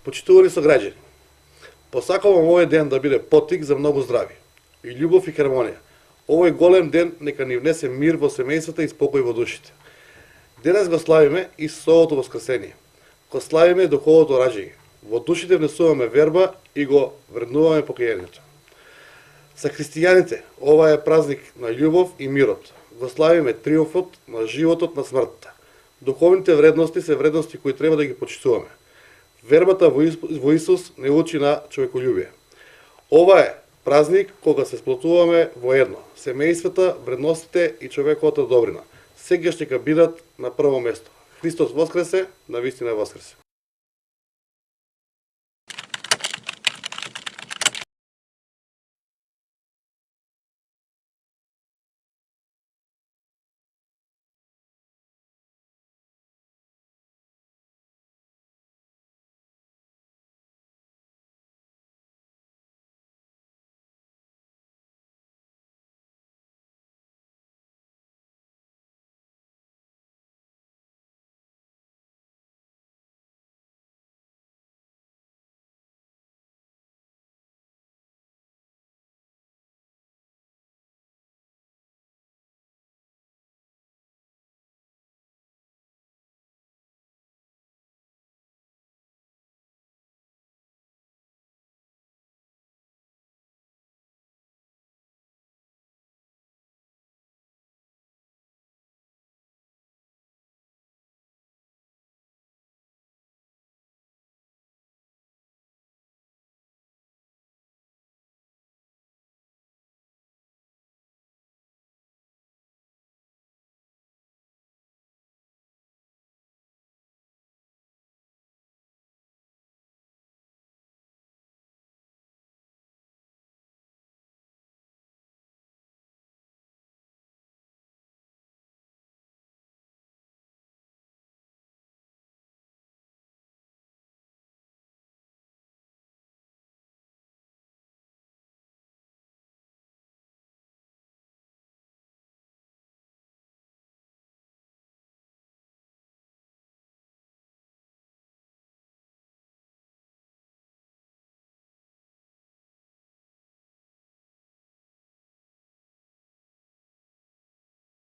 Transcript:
Почитувани сограѓани, посакувам овој ден да биде поттик за многу здрави, и љубов и хармонија. Овој голем ден нека ни внесе мир во семејствата и спокој во душите. Денес го славиме Исусовото воскресение. Го славиме духовото раѓање. Во душите внесуваме верба и го вреднуваме покајанието. За христијаните ова е празник на љубов и мирот. Го славиме триумфот на животот на смртта. Духовните вредности се вредности кои треба да ги почитуваме. Вербата во Исус не учи на човеколюбие. Ова е празник кога се сплотуваме во едно. Семејствата, вредностите и човековата добрина. Сегаш ќе бидат на прво место. Христос воскресе, навистина воскресе.